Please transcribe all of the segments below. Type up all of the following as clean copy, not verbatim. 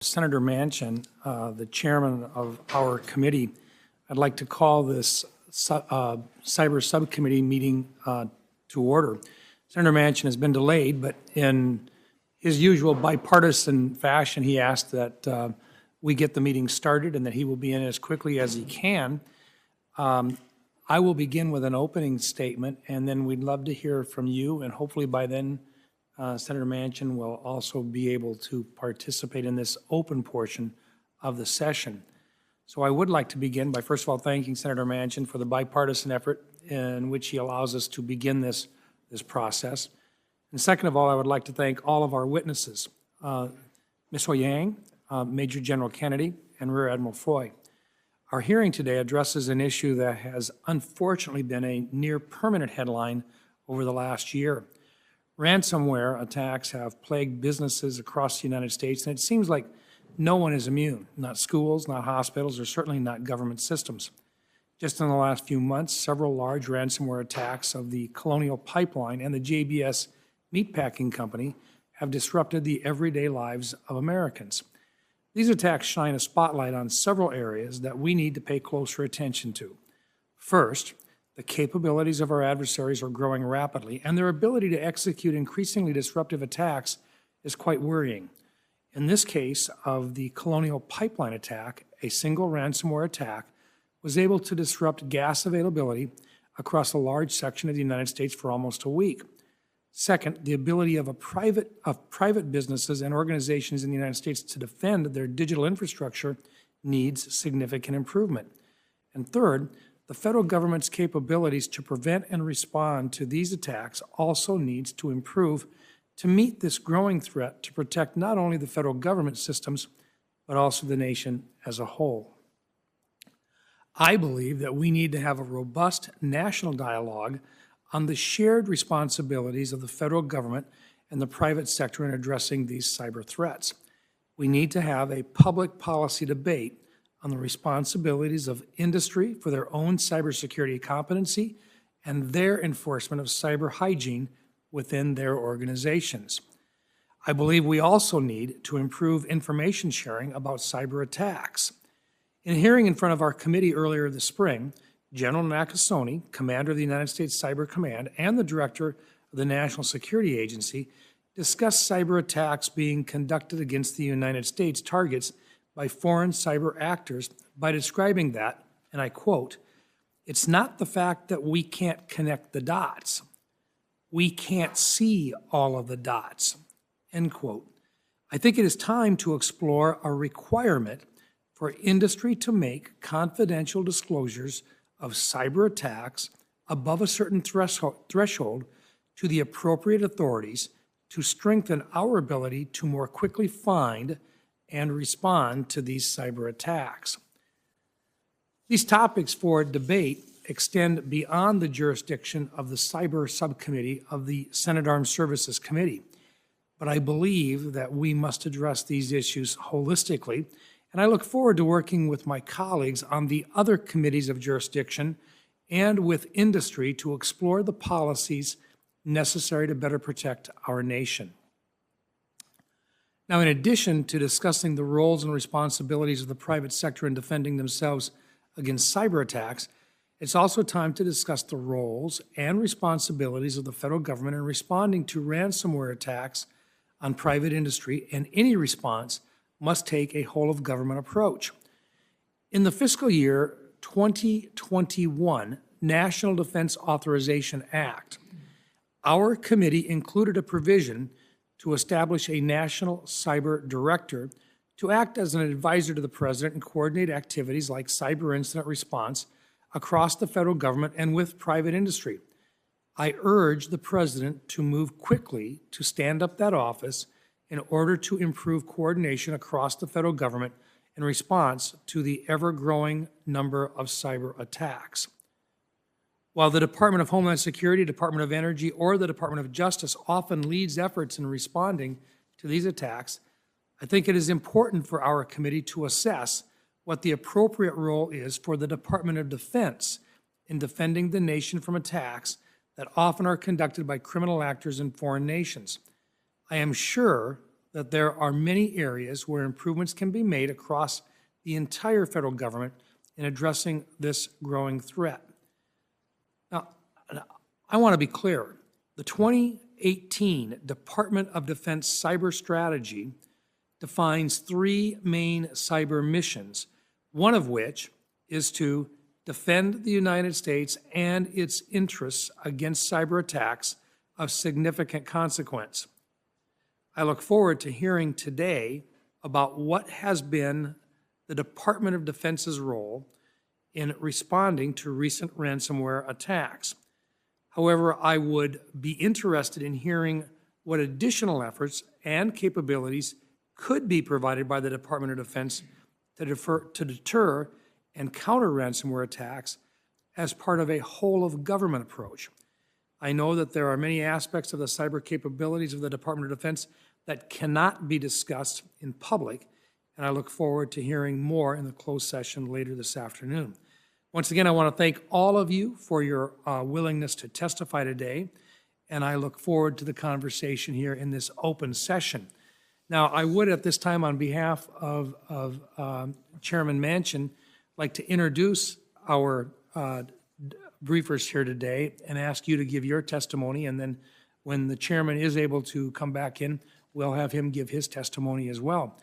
Senator Manchin, the chairman of our committee, I'd like to call this cyber subcommittee meeting to order. Senator Manchin has been delayed, but in his usual bipartisan fashion, he asked that we get the meeting started and that he will be in as quickly as he can. I will begin with an opening statement, and then we'd love to hear from you, and hopefully by then Senator Manchin will also be able to participate in this open portion of the session. So I would like to begin by first of all thanking Senator Manchin for the bipartisan effort in which he allows us to begin this process. And second of all, I would like to thank all of our witnesses, Ms. Eoyang, Major General Kennedy, and Rear Admiral Foy. Our hearing today addresses an issue that has unfortunately been a near permanent headline over the last year. Ransomware attacks have plagued businesses across the United States, and it seems like no one is immune, not schools, not hospitals, or certainly not government systems. Just in the last few months, several large ransomware attacks of the Colonial Pipeline and the JBS Meatpacking Company have disrupted the everyday lives of Americans. These attacks shine a spotlight on several areas that we need to pay closer attention to. First, the capabilities of our adversaries are growing rapidly, and their ability to execute increasingly disruptive attacks is quite worrying. In this case of the Colonial Pipeline attack, a single ransomware attack was able to disrupt gas availability across a large section of the United States for almost a week. Second, the ability of private businesses and organizations in the United States to defend their digital infrastructure needs significant improvement. And third, the federal government's capabilities to prevent and respond to these attacks also needs to improve to meet this growing threat to protect not only the federal government systems, but also the nation as a whole. I believe that we need to have a robust national dialogue on the shared responsibilities of the federal government and the private sector in addressing these cyber threats. We need to have a public policy debate on the responsibilities of industry for their own cybersecurity competency and their enforcement of cyber hygiene within their organizations. I believe we also need to improve information sharing about cyber attacks. In a hearing in front of our committee earlier this spring, General Nakasone, Commander of the United States Cyber Command, and the Director of the National Security Agency discussed cyber attacks being conducted against the United States targets by foreign cyber actors by describing that, and I quote, "It's not the fact that we can't connect the dots. We can't see all of the dots," end quote. I think it is time to explore a requirement for industry to make confidential disclosures of cyber attacks above a certain threshold to the appropriate authorities to strengthen our ability to more quickly find and respond to these cyber attacks. These topics for debate extend beyond the jurisdiction of the Cyber Subcommittee of the Senate Armed Services Committee, but I believe that we must address these issues holistically, and I look forward to working with my colleagues on the other committees of jurisdiction and with industry to explore the policies necessary to better protect our nation. Now, in addition to discussing the roles and responsibilities of the private sector in defending themselves against cyber attacks, it's also time to discuss the roles and responsibilities of the federal government in responding to ransomware attacks on private industry, and any response must take a whole-of-government approach. In the fiscal year 2021 National Defense Authorization Act, our committee included a provision to establish a national cyber director to act as an advisor to the president and coordinate activities like cyber incident response across the federal government and with private industry. I urge the president to move quickly to stand up that office in order to improve coordination across the federal government in response to the ever-growing number of cyber attacks. While the Department of Homeland Security, Department of Energy, or the Department of Justice often leads efforts in responding to these attacks, I think it is important for our committee to assess what the appropriate role is for the Department of Defense in defending the nation from attacks that often are conducted by criminal actors in foreign nations. I am sure that there are many areas where improvements can be made across the entire federal government in addressing this growing threat. Now, I want to be clear. The 2018 Department of Defense Cyber Strategy defines 3 main cyber missions, one of which is to defend the United States and its interests against cyber attacks of significant consequence. I look forward to hearing today about what has been the Department of Defense's role in responding to recent ransomware attacks. However, I would be interested in hearing what additional efforts and capabilities could be provided by the Department of Defense to deter and counter ransomware attacks as part of a whole-of-government approach. I know that there are many aspects of the cyber capabilities of the Department of Defense that cannot be discussed in public, and I look forward to hearing more in the closed session later this afternoon. Once again, I want to thank all of you for your willingness to testify today, and I look forward to the conversation here in this open session. Now, I would at this time, on behalf of Chairman Manchin, like to introduce our briefers here today and ask you to give your testimony, and then when the chairman is able to come back in, we'll have him give his testimony as well.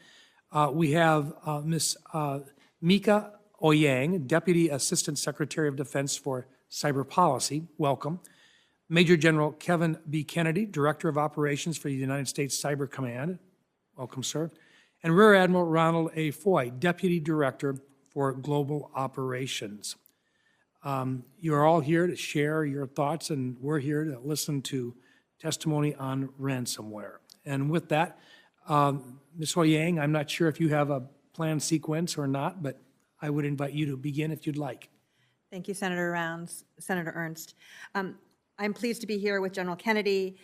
We have Ms. Mieke Eoyang, Deputy Assistant Secretary of Defense for Cyber Policy. Welcome. Major General Kevin B. Kennedy, Director of Operations for the United States Cyber Command. Welcome, sir. And Rear Admiral Ronald A. Foy, Deputy Director for Global Operations. You're all here to share your thoughts, and we're here to listen to testimony on ransomware. And with that, Ms. Eoyang, I'm not sure if you have a planned sequence or not, but I would invite you to begin if you'd like. Thank you, Senator Ernst. I'm pleased to be here with General Kennedy,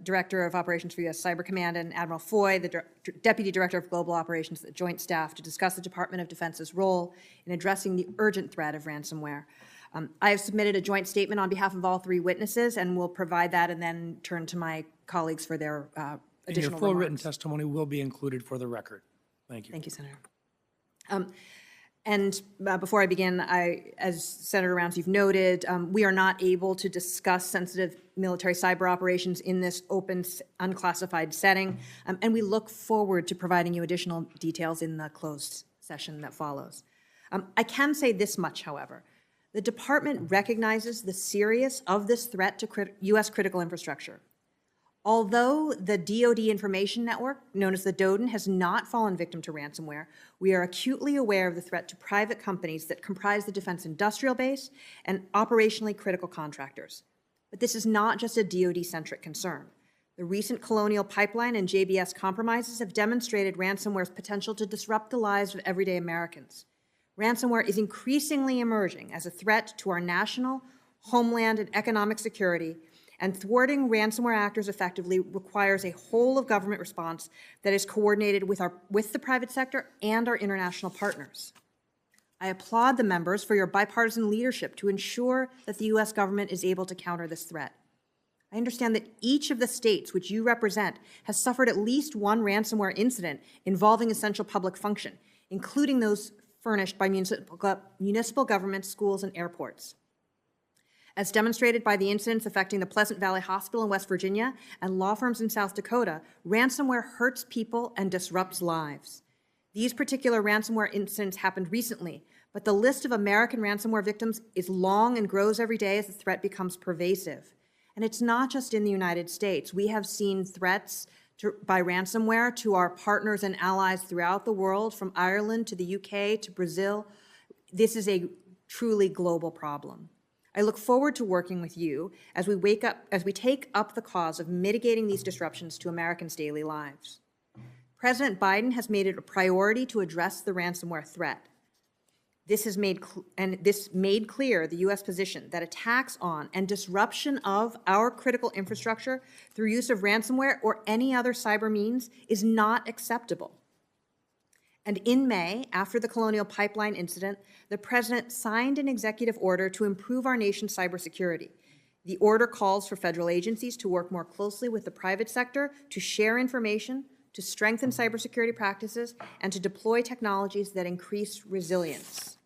Director of Operations for U.S. Cyber Command, and Admiral Foy, the Deputy Director of Global Operations at the Joint Staff, to discuss the Department of Defense's role in addressing the urgent threat of ransomware. I have submitted a joint statement on behalf of all 3 witnesses, and will provide that and then turn to my colleagues for their additional remarks. And your full written testimony will be included for the record. Thank you. Thank you, Senator. And before I begin, as Senator Rounds, you've noted, we are not able to discuss sensitive military cyber operations in this open, unclassified setting, and we look forward to providing you additional details in the closed session that follows. I can say this much, however. The department recognizes the seriousness of this threat to U.S. critical infrastructure. Although the DoD information network, known as the DoDIN, has not fallen victim to ransomware, we are acutely aware of the threat to private companies that comprise the defense industrial base and operationally critical contractors. But this is not just a DoD-centric concern. The recent Colonial Pipeline and JBS compromises have demonstrated ransomware's potential to disrupt the lives of everyday Americans. Ransomware is increasingly emerging as a threat to our national, homeland, and economic security, and thwarting ransomware actors effectively requires a whole-of-government response that is coordinated with the private sector and our international partners. I applaud the members for your bipartisan leadership to ensure that the U.S. government is able to counter this threat. I understand that each of the states which you represent has suffered at least one ransomware incident involving essential public function, including those furnished by municipal governments, schools, and airports. As demonstrated by the incidents affecting the Pleasant Valley Hospital in West Virginia and law firms in South Dakota, ransomware hurts people and disrupts lives. These particular ransomware incidents happened recently, but the list of American ransomware victims is long and grows every day as the threat becomes pervasive. And it's not just in the United States. We have seen threats by ransomware to our partners and allies throughout the world, from Ireland to the UK to Brazil. This is a truly global problem. I look forward to working with you as we take up the cause of mitigating these disruptions to Americans' daily lives. President Biden has made it a priority to address the ransomware threat. This made clear the U.S. position that attacks on and disruption of our critical infrastructure through use of ransomware or any other cyber means is not acceptable. And in May, after the Colonial Pipeline incident, the President signed an executive order to improve our nation's cybersecurity. The order calls for federal agencies to work more closely with the private sector to share information, to strengthen cybersecurity practices, and to deploy technologies that increase resilience.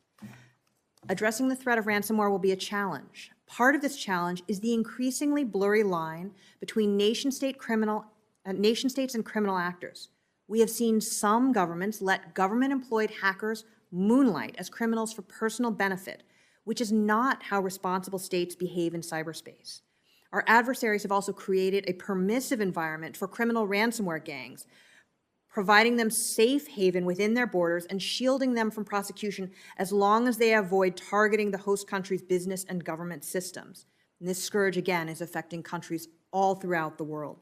Addressing the threat of ransomware will be a challenge. Part of this challenge is the increasingly blurry line between nation-states and criminal actors. We have seen some governments let government-employed hackers moonlight as criminals for personal benefit, which is not how responsible states behave in cyberspace. Our adversaries have also created a permissive environment for criminal ransomware gangs, providing them safe haven within their borders and shielding them from prosecution as long as they avoid targeting the host country's business and government systems. And this scourge, again, is affecting countries all throughout the world.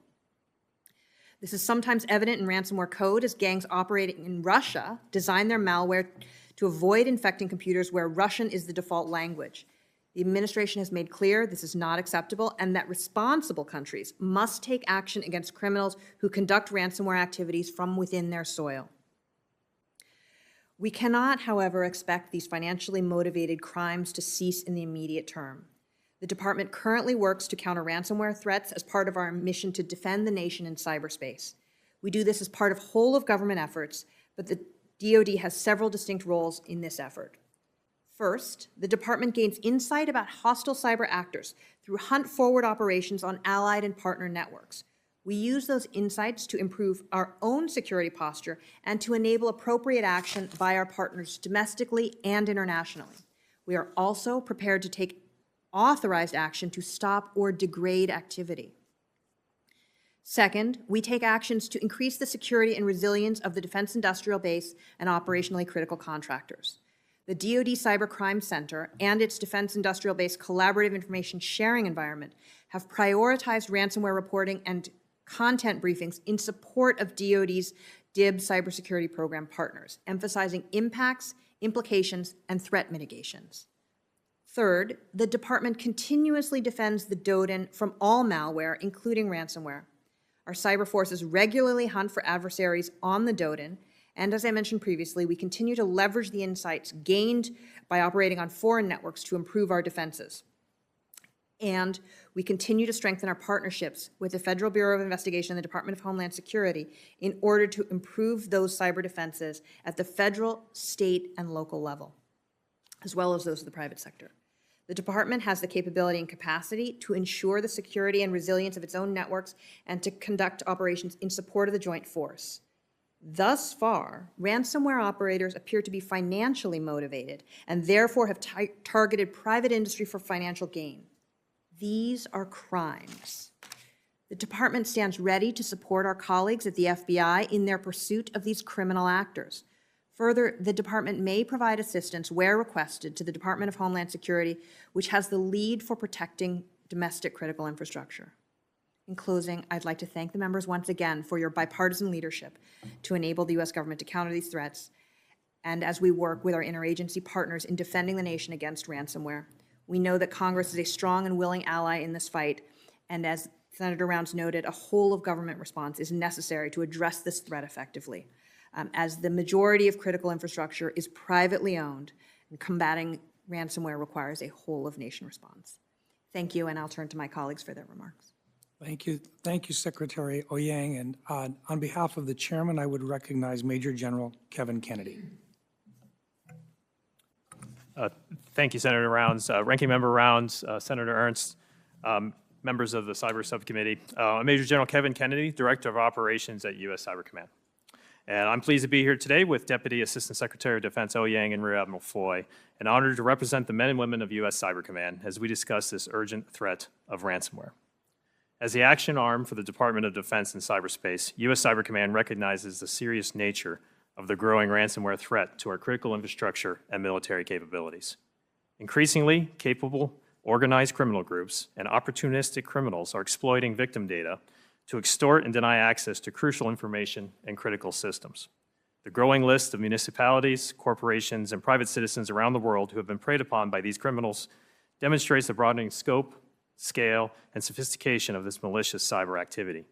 This is sometimes evident in ransomware code as gangs operating in Russia design their malware to avoid infecting computers where Russian is the default language. The administration has made clear this is not acceptable and that responsible countries must take action against criminals who conduct ransomware activities from within their soil. We cannot, however, expect these financially motivated crimes to cease in the immediate term. The department currently works to counter ransomware threats as part of our mission to defend the nation in cyberspace. We do this as part of whole-of-government efforts, but the DoD has several distinct roles in this effort. First, the department gains insight about hostile cyber actors through hunt-forward operations on allied and partner networks. We use those insights to improve our own security posture and to enable appropriate action by our partners domestically and internationally. We are also prepared to take authorized action to stop or degrade activity. Second, we take actions to increase the security and resilience of the defense industrial base and operationally critical contractors. The DoD Cybercrime Center and its defense industrial base collaborative information sharing environment have prioritized ransomware reporting and content briefings in support of DoD's DIB cybersecurity program partners, emphasizing impacts, implications, and threat mitigations. Third, the department continuously defends the DoD from all malware, including ransomware. Our cyber forces regularly hunt for adversaries on the DoD, and as I mentioned previously, we continue to leverage the insights gained by operating on foreign networks to improve our defenses. And we continue to strengthen our partnerships with the Federal Bureau of Investigation and the Department of Homeland Security in order to improve those cyber defenses at the federal, state, and local level, as well as those of the private sector. The department has the capability and capacity to ensure the security and resilience of its own networks and to conduct operations in support of the joint force. Thus far, ransomware operators appear to be financially motivated and therefore have targeted private industry for financial gain. These are crimes. The department stands ready to support our colleagues at the FBI in their pursuit of these criminal actors. Further, the department may provide assistance where requested to the Department of Homeland Security, which has the lead for protecting domestic critical infrastructure. In closing, I'd like to thank the members once again for your bipartisan leadership to enable the U.S. government to counter these threats, and as we work with our interagency partners in defending the nation against ransomware. We know that Congress is a strong and willing ally in this fight, and as Senator Rounds noted, a whole-of-government response is necessary to address this threat effectively. As the majority of critical infrastructure is privately owned, and combating ransomware requires a whole-of-nation response. Thank you, and I'll turn to my colleagues for their remarks. Thank you, Secretary Eoyang. And on behalf of the chairman, I would recognize Major General Kevin Kennedy. Thank you, Senator Rounds. Ranking Member Rounds, Senator Ernst, members of the Cyber Subcommittee. I'm Major General Kevin Kennedy, Director of Operations at U.S. Cyber Command. And I'm pleased to be here today with Deputy Assistant Secretary of Defense Eoyang and Rear Admiral Foy, and honored to represent the men and women of U.S. Cyber Command as we discuss this urgent threat of ransomware. As the action arm for the Department of Defense in cyberspace, U.S. Cyber Command recognizes the serious nature of the growing ransomware threat to our critical infrastructure and military capabilities. Increasingly capable, organized criminal groups and opportunistic criminals are exploiting victim data to extort and deny access to crucial information and critical systems. The growing list of municipalities, corporations, and private citizens around the world who have been preyed upon by these criminals demonstrates the broadening scope, scale, and sophistication of this malicious cyber activity.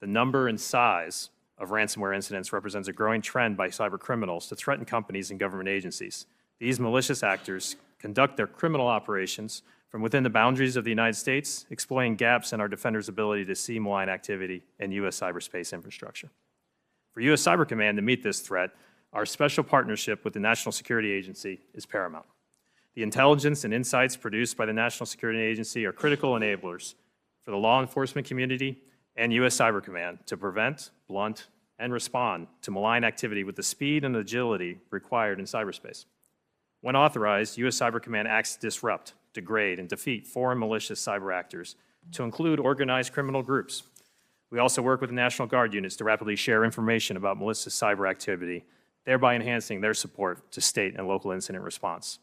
The number and size of ransomware incidents represents a growing trend by cyber criminals to threaten companies and government agencies. These malicious actors conduct their criminal operations from within the boundaries of the United States, exploiting gaps in our defenders' ability to see malign activity in U.S. cyberspace infrastructure. For U.S. Cyber Command to meet this threat, our special partnership with the National Security Agency is paramount. The intelligence and insights produced by the National Security Agency are critical enablers for the law enforcement community and U.S. Cyber Command to prevent, blunt, and respond to malign activity with the speed and agility required in cyberspace. When authorized, U.S. Cyber Command acts to disrupt, degrade, and defeat foreign malicious cyber actors, to include organized criminal groups. We also work with the National Guard units to rapidly share information about malicious cyber activity, thereby enhancing their support to state and local incident response.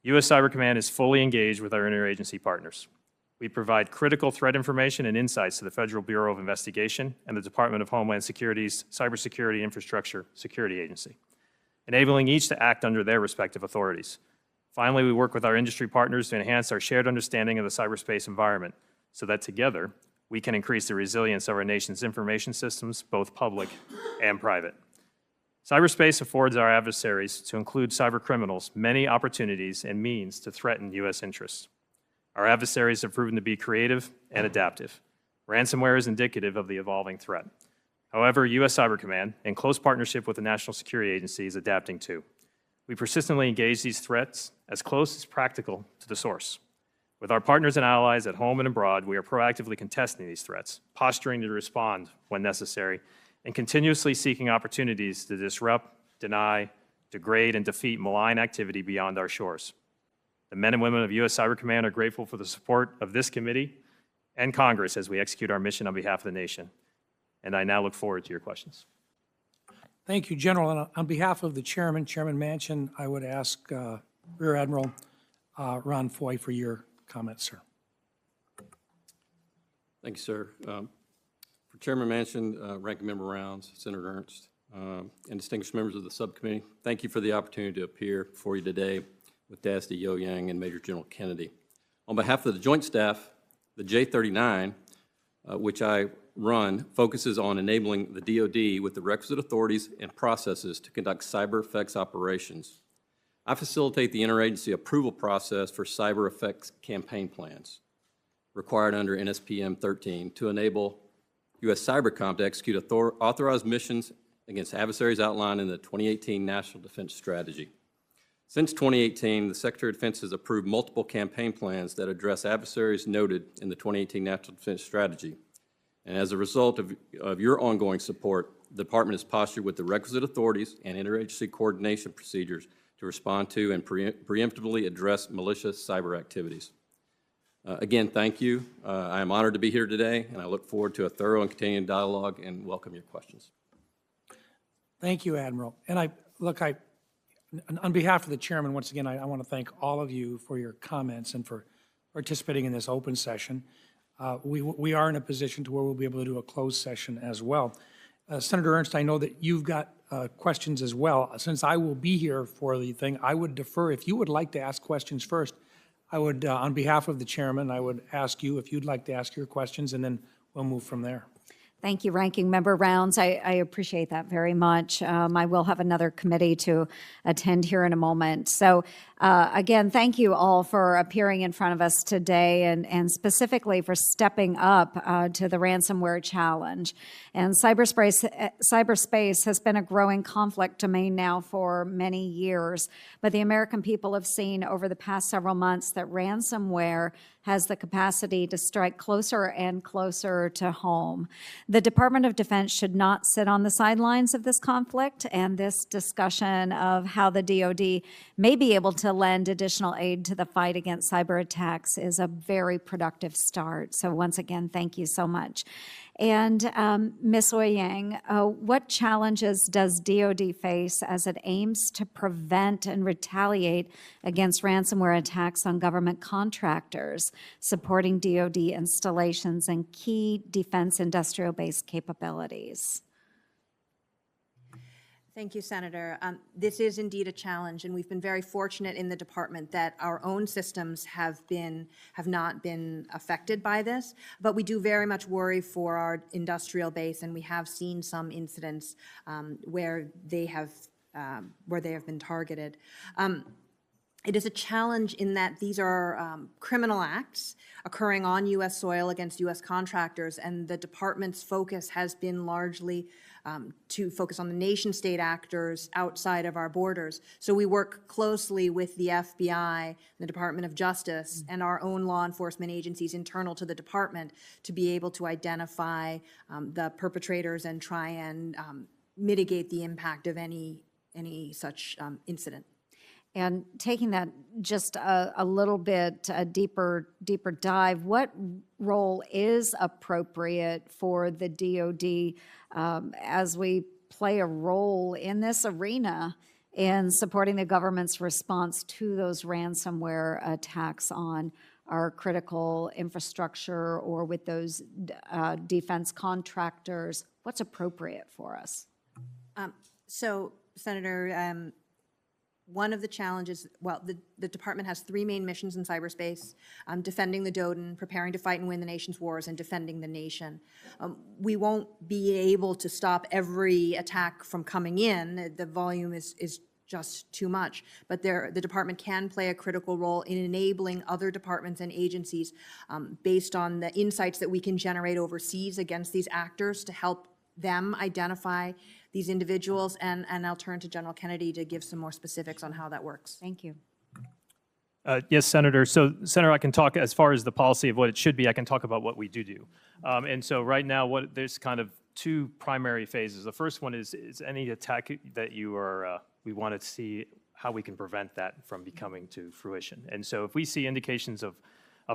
U.S. Cyber Command is fully engaged with our interagency partners. We provide critical threat information and insights to the Federal Bureau of Investigation and the Department of Homeland Security's Cybersecurity Infrastructure Security Agency, enabling each to act under their respective authorities. Finally, we work with our industry partners to enhance our shared understanding of the cyberspace environment so that together we can increase the resilience of our nation's information systems, both public and private. Cyberspace affords our adversaries, to include cyber criminals, many opportunities and means to threaten U.S. interests. Our adversaries have proven to be creative and adaptive. Ransomware is indicative of the evolving threat. However, U.S. Cyber Command, in close partnership with the National Security Agency, is adapting too. We persistently engage these threats as close as practical to the source. With our partners and allies at home and abroad, we are proactively contesting these threats, posturing to respond when necessary, and continuously seeking opportunities to disrupt, deny, degrade, and defeat malign activity beyond our shores. The men and women of U.S. Cyber Command are grateful for the support of this committee and Congress as we execute our mission on behalf of the nation. And I now look forward to your questions. Thank you, General. And on behalf of the Chairman, Chairman Manchin, I would ask Rear Admiral Ron Foy for your comments, sir. Thank you, sir. For Chairman Manchin, Ranking Member Rounds, Senator Ernst, and distinguished members of the subcommittee, thank you for the opportunity to appear before you today with Mieke Eoyang and Major General Kennedy. On behalf of the Joint Staff, the J39, which I run, focuses on enabling the DoD with the requisite authorities and processes to conduct cyber effects operations. I facilitate the interagency approval process for cyber effects campaign plans required under NSPM 13 to enable U.S. Cybercom to execute authorized missions against adversaries outlined in the 2018 National Defense Strategy. Since 2018, the Secretary of Defense has approved multiple campaign plans that address adversaries noted in the 2018 National Defense Strategy. And as a result of your ongoing support, the Department is postured with the requisite authorities and interagency coordination procedures to respond to and preemptively address malicious cyber activities. Again, thank you. I am honored to be here today, and I look forward to a thorough and continuing dialogue and welcome your questions. Thank you, Admiral. And on behalf of the Chairman, once again, I want to thank all of you for your comments and for participating in this open session. We are in a position to where we'll be able to do a closed session as well. Senator Ernst, I know that you've got questions as well. Since I will be here for the thing, I would defer, if you would like to ask questions first, I would, on behalf of the Chairman, I would ask you if you'd like to ask your questions, and then we'll move from there. Thank you, Ranking Member Rounds. I appreciate that very much. I will have another committee to attend here in a moment. So again, thank you all for appearing in front of us today and specifically for stepping up to the ransomware challenge. And cyberspace has been a growing conflict domain now for many years, but the American people have seen over the past several months that ransomware has the capacity to strike closer and closer to home. The Department of Defense should not sit on the sidelines of this conflict, and this discussion of how the DoD may be able to lend additional aid to the fight against cyber attacks is a very productive start. So once again, thank you so much. And Ms. Eoyang, what challenges does DoD face as it aims to prevent and retaliate against ransomware attacks on government contractors, supporting DoD installations and key defense industrial base capabilities? Thank you, Senator. This is indeed a challenge, and we've been very fortunate in the department that our own systems have not been affected by this, but we do very much worry for our industrial base, and we have seen some incidents where they have been targeted. It is a challenge in that these are criminal acts occurring on U.S. soil against U.S. contractors, and the department's focus has been largely to focus on the nation-state actors outside of our borders. So we work closely with the FBI, the Department of Justice, and our own law enforcement agencies internal to the department to be able to identify the perpetrators and try and mitigate the impact of any such incident. And taking that just a little bit deeper dive, what role is appropriate for the DoD as we play a role in this arena in supporting the government's response to those ransomware attacks on our critical infrastructure or with those defense contractors? What's appropriate for us? So, Senator, one of the challenges, well, the department has three main missions in cyberspace: defending the DoD, preparing to fight and win the nation's wars, and defending the nation. We won't be able to stop every attack from coming in. The volume is just too much. But the department can play a critical role in enabling other departments and agencies based on the insights that we can generate overseas against these actors to help them identify these individuals, and I'll turn to General Kennedy to give some more specifics on how that works. Thank you. Yes, Senator. So, Senator, I can talk as far as the policy of what it should be. I can talk about what we do. And so right now, there's kind of two primary phases. The first one is any attack that we want to see how we can prevent that from becoming to fruition. And so if we see indications of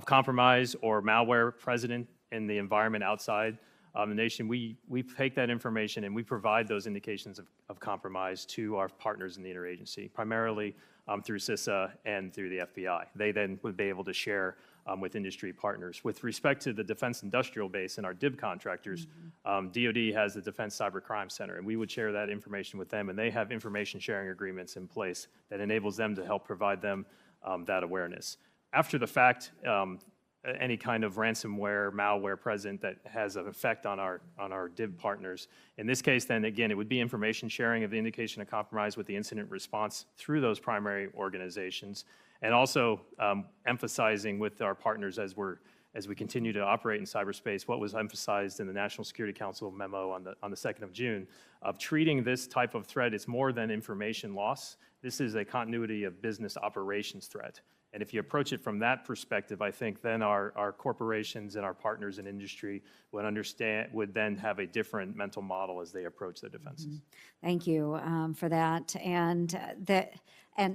compromise or malware present in the environment outside the nation, we take that information and we provide those indications of compromise to our partners in the interagency, primarily through CISA and through the FBI. They then would be able to share with industry partners. With respect to the defense industrial base and our DIB contractors, DoD has the Defense Cybercrime Center, and we would share that information with them, and they have information sharing agreements in place that enables them to help provide them that awareness. After the fact, any kind of ransomware, malware present that has an effect on our DIB partners. In this case, then again, it would be information sharing of the indication of compromise with the incident response through those primary organizations, and also emphasizing with our partners as we continue to operate in cyberspace what was emphasized in the National Security Council memo on the 2nd of June of treating this type of threat. It's more than information loss. This is a continuity of business operations threat. And if you approach it from that perspective, I think then our corporations and our partners in industry would then have a different mental model as they approach their defenses. Thank you for that. And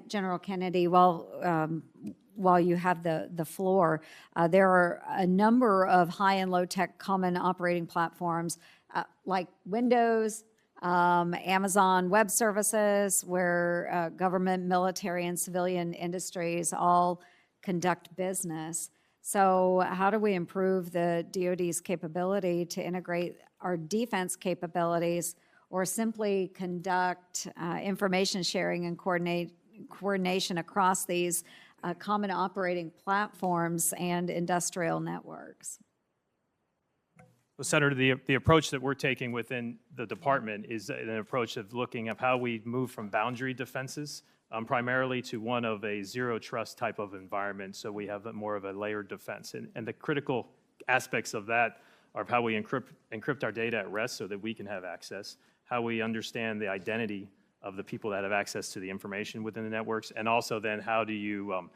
General Kennedy, while you have the floor, there are a number of high and low tech common operating platforms like Windows, Amazon Web Services, where government, military, and civilian industries all conduct business. So how do we improve the DoD's capability to integrate our defense capabilities or simply conduct information sharing and coordination across these common operating platforms and industrial networks? Well, Senator, the approach that we're taking within the department is an approach of looking at how we move from boundary defenses primarily to one of a zero trust type of environment, so we have more of a layered defense. And the critical aspects of that are how we encrypt our data at rest so that we can have access, how we understand the identity of the people that have access to the information within the networks, and also then how do you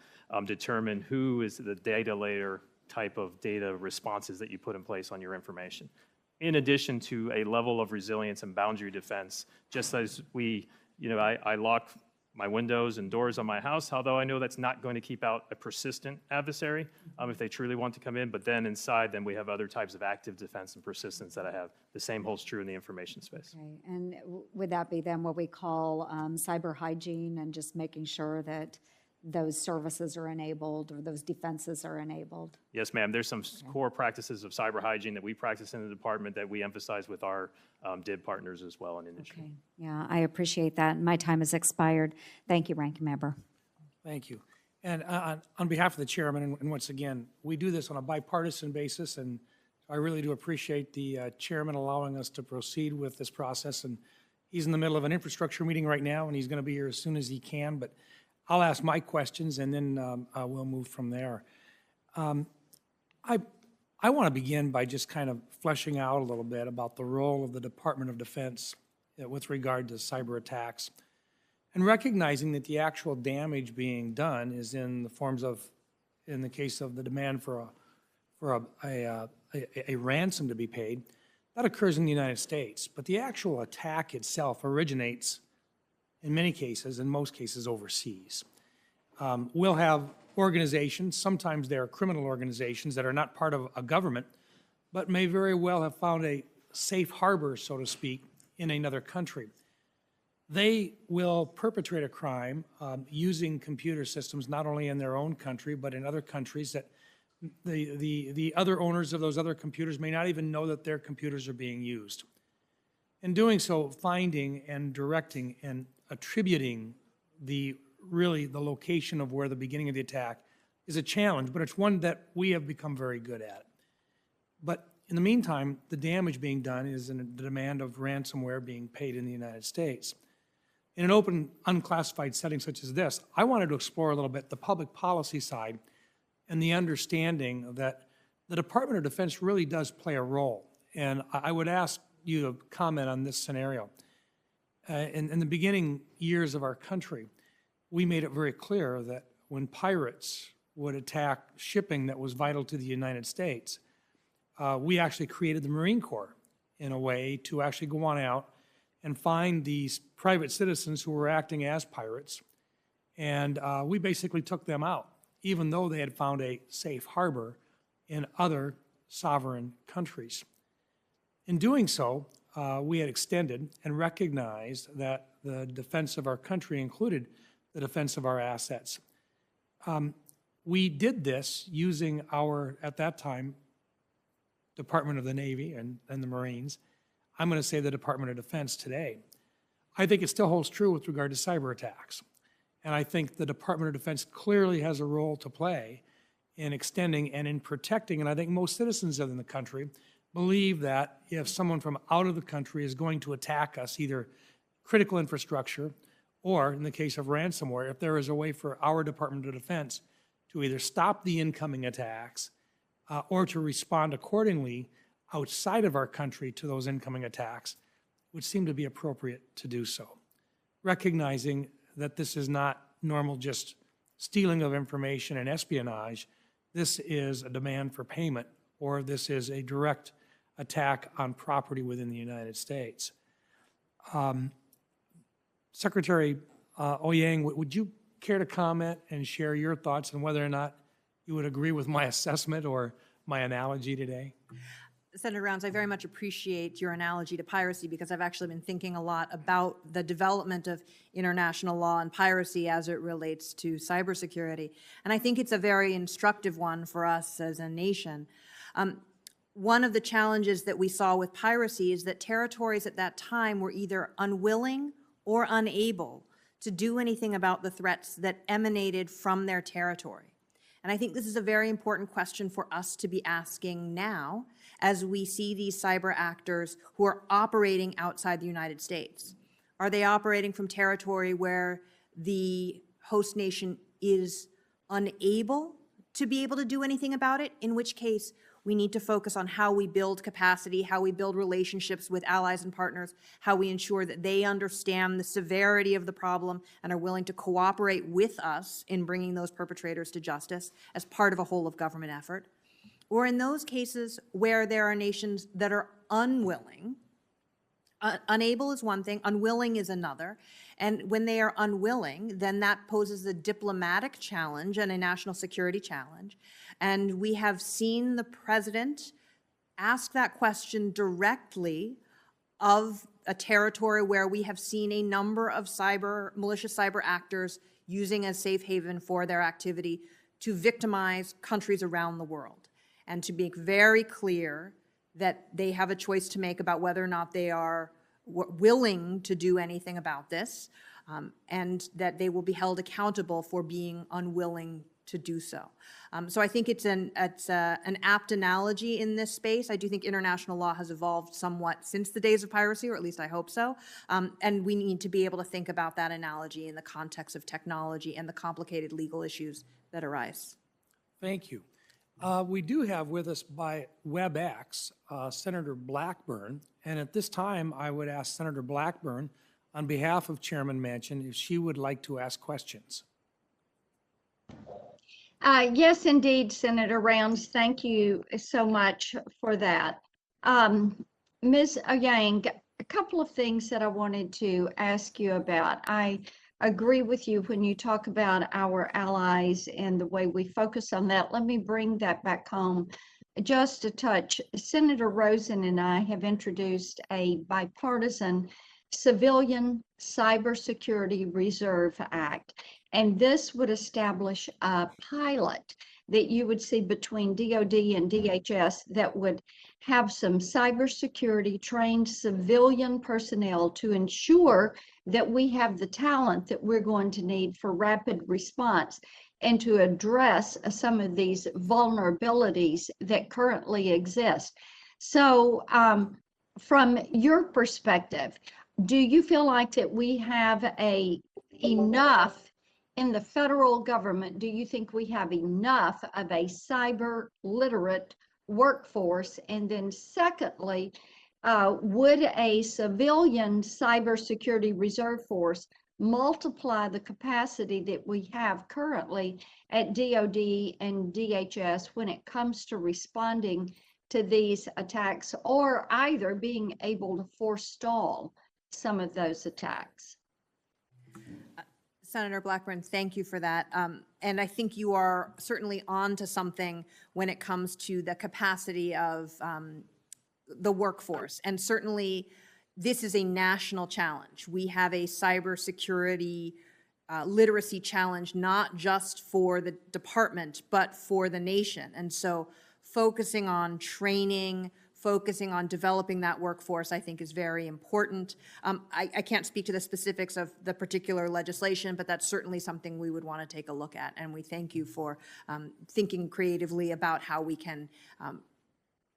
determine who is the data layer type of data responses that you put in place on your information. In addition to a level of resilience and boundary defense, just as I lock my windows and doors on my house, although I know that's not going to keep out a persistent adversary if they truly want to come in, but then inside, then we have other types of active defense and persistence that I have. The same holds true in the information space. Okay. And would that be then what we call cyber hygiene and just making sure that those services are enabled or those defenses are enabled? Yes, ma'am. There's some core practices of cyber hygiene that we practice in the department that we emphasize with our DIB partners as well in industry. Okay. Yeah, I appreciate that. My time has expired. Thank you, Ranking Member. Thank you. And on behalf of the chairman, and once again, we do this on a bipartisan basis, and I really do appreciate the chairman allowing us to proceed with this process. And he's in the middle of an infrastructure meeting right now, and he's going to be here as soon as he can. But I'll ask my questions, and then we'll move from there. I I want to begin by just kind of fleshing out a little bit about the role of the Department of Defense with regard to cyber attacks, and recognizing that the actual damage being done is in the forms of, in the case of the demand for a ransom to be paid, that occurs in the United States. But the actual attack itself originates, in many cases, in most cases, overseas. We'll have organizations, sometimes they're criminal organizations that are not part of a government, but may very well have found a safe harbor, so to speak, in another country. They will perpetrate a crime using computer systems not only in their own country, but in other countries that the other owners of those other computers may not even know that their computers are being used. In doing so, finding and directing and attributing really the location of where the beginning of the attack is a challenge, but it's one that we have become very good at. But in the meantime, the damage being done is in the demand of ransomware being paid in the United States. In an open, unclassified setting such as this, I wanted to explore a little bit the public policy side and the understanding that the Department of Defense really does play a role. And I would ask you to comment on this scenario. In the beginning years of our country, we made it very clear that when pirates would attack shipping that was vital to the United States, we actually created the Marine Corps in a way to actually go on out and find these private citizens who were acting as pirates. And we basically took them out, even though they had found a safe harbor in other sovereign countries. In doing so, we had extended and recognized that the defense of our country included the defense of our assets. We did this using our, at that time, Department of the Navy and the Marines. I'm going to say the Department of Defense today. I think it still holds true with regard to cyber attacks. And I think the Department of Defense clearly has a role to play in extending and in protecting, and I think most citizens in the country believe that if someone from out of the country is going to attack us, either critical infrastructure or, in the case of ransomware, if there is a way for our Department of Defense to either stop the incoming attacks or to respond accordingly outside of our country to those incoming attacks, would seem to be appropriate to do so. Recognizing that this is not normal just stealing of information and espionage, this is a demand for payment, or this is a direct attack on property within the United States. Secretary Eoyang, would you care to comment and share your thoughts on whether or not you would agree with my assessment or my analogy today? Senator Rounds, I very much appreciate your analogy to piracy because I've actually been thinking a lot about the development of international law and piracy as it relates to cybersecurity. And I think it's a very instructive one for us as a nation. One of the challenges that we saw with piracy is that territories at that time were either unwilling or unable to do anything about the threats that emanated from their territory. And I think this is a very important question for us to be asking now as we see these cyber actors who are operating outside the United States. Are they operating from territory where the host nation is unable to be able to do anything about it? In which case, we need to focus on how we build capacity, how we build relationships with allies and partners, how we ensure that they understand the severity of the problem and are willing to cooperate with us in bringing those perpetrators to justice as part of a whole of government effort. Or in those cases where there are nations that are unwilling, unable is one thing, unwilling is another. And when they are unwilling, then that poses a diplomatic challenge and a national security challenge. And we have seen the president ask that question directly of a territory where we have seen a number of malicious cyber actors using as safe haven for their activity to victimize countries around the world. And to make very clear that they have a choice to make about whether or not they are willing to do anything about this, and that they will be held accountable for being unwilling to do so. So I think it's an apt analogy in this space. I do think international law has evolved somewhat since the days of piracy, or at least I hope so. And we need to be able to think about that analogy in the context of technology and the complicated legal issues that arise. Thank you. We do have with us by WebEx Senator Blackburn, and at this time, I would ask Senator Blackburn, on behalf of Chairman Manchin, if she would like to ask questions. Yes, indeed, Senator Rounds. Thank you so much for that. Ms. Eoyang, a couple of things that I wanted to ask you about. I agree with you when you talk about our allies and the way we focus on that. Let me bring that back home just a touch. Senator Rosen and I have introduced a bipartisan Civilian Cybersecurity Reserve Act, and this would establish a pilot that you would see between DOD and DHS that would have some cybersecurity trained civilian personnel to ensure that we have the talent that we're going to need for rapid response and to address some of these vulnerabilities that currently exist. So from your perspective, do you feel like that we have enough in the federal government? Do you think we have enough of a cyber literate workforce? And then secondly, would a civilian cybersecurity reserve force multiply the capacity that we have currently at DOD and DHS when it comes to responding to these attacks, or either being able to forestall some of those attacks? Senator Blackburn, thank you for that. And I think you are certainly on to something when it comes to the capacity of the workforce. And certainly this is a national challenge. We have a cybersecurity literacy challenge, not just for the department, but for the nation. And so focusing on training, focusing on developing that workforce, I think is very important. I can't speak to the specifics of the particular legislation, but that's certainly something we would want to take a look at. And we thank you for thinking creatively about how we can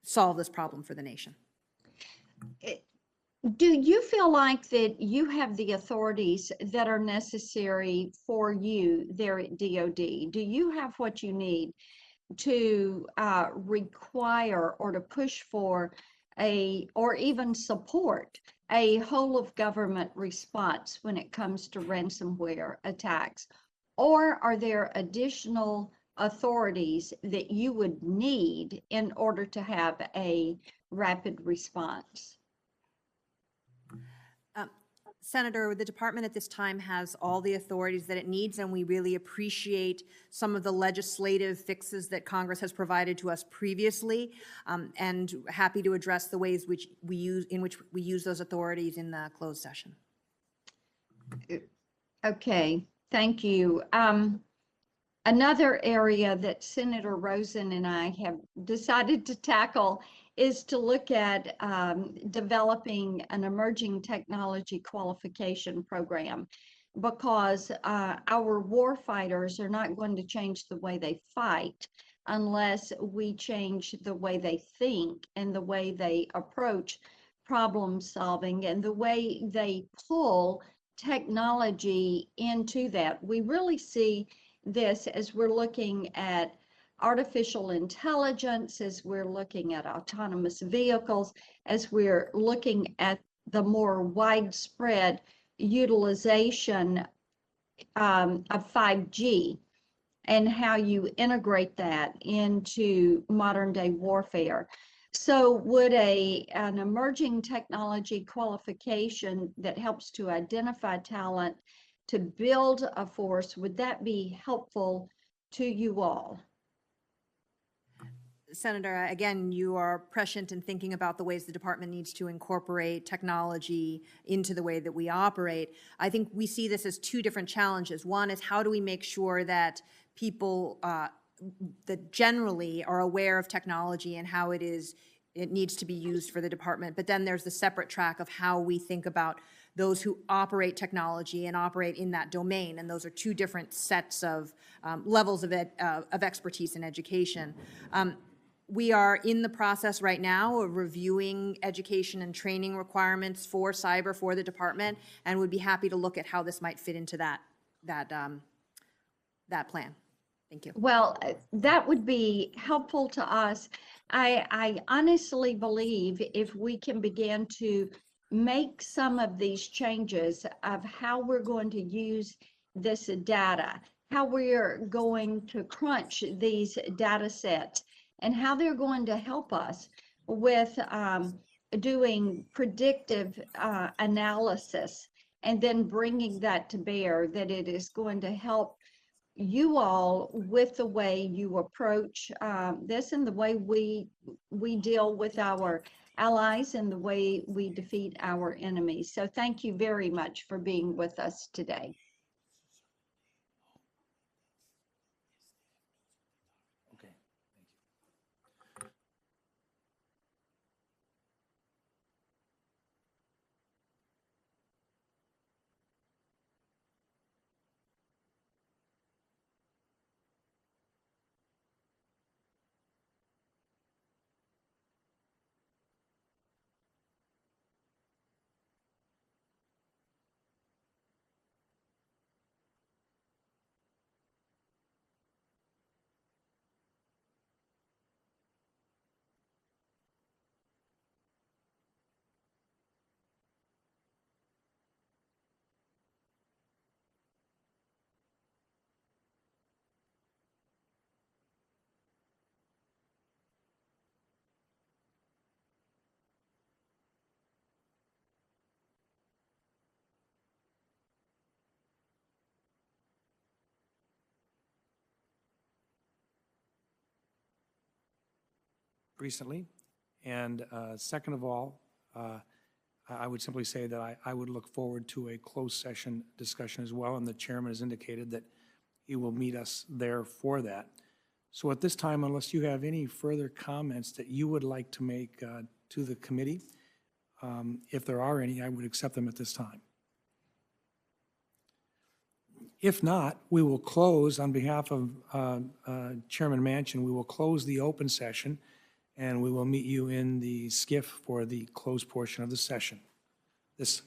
solve this problem for the nation. Do you feel like that you have the authorities that are necessary for you there at DOD? Do you have what you need to require or to push for or even support a whole of government response when it comes to ransomware attacks? Or are there additional authorities that you would need in order to have a rapid response? Senator, the department at this time has all the authorities that it needs, and we really appreciate some of the legislative fixes that Congress has provided to us previously, and happy to address the ways in which we use those authorities in the closed session. Okay, thank you. Another area that Senator Rosen and I have decided to tackle is to look at developing an emerging technology qualification program, because our war fighters are not going to change the way they fight unless we change the way they think and the way they approach problem solving and the way they pull technology into that. We really see this as we're looking at artificial intelligence, as we're looking at autonomous vehicles, as we're looking at the more widespread utilization of 5G and how you integrate that into modern day warfare. So would an emerging technology qualification that helps to identify talent to build a force, would that be helpful to you all? Senator, again, you are prescient in thinking about the ways the department needs to incorporate technology into the way that we operate. I think we see this as two different challenges. One is, how do we make sure that people that generally are aware of technology and how it needs to be used for the department. But then there's the separate track of how we think about those who operate technology and operate in that domain. And those are two different sets of levels of expertise in education. We are in the process right now of reviewing education and training requirements for cyber for the department, and would be happy to look at how this might fit into that plan. Thank you. Well, that would be helpful to us. I honestly believe if we can begin to make some of these changes of how we're going to use this data, how we're going to crunch these data sets, and how they're going to help us with doing predictive analysis and then bringing that to bear, that it is going to help you all with the way you approach this and the way we deal with our allies and the way we defeat our enemies. So thank you very much for being with us today. Okay. Recently. And second of all, I would simply say that I would look forward to a closed session discussion as well, and the chairman has indicated that he will meet us there for that. So at this time, unless you have any further comments that you would like to make to the committee, if there are any, I would accept them at this time. If not, we will close, on behalf of Chairman Manchin, we will close the open session, and we will meet you in the SCIF for the closed portion of the session. This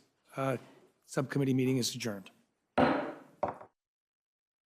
subcommittee meeting is adjourned.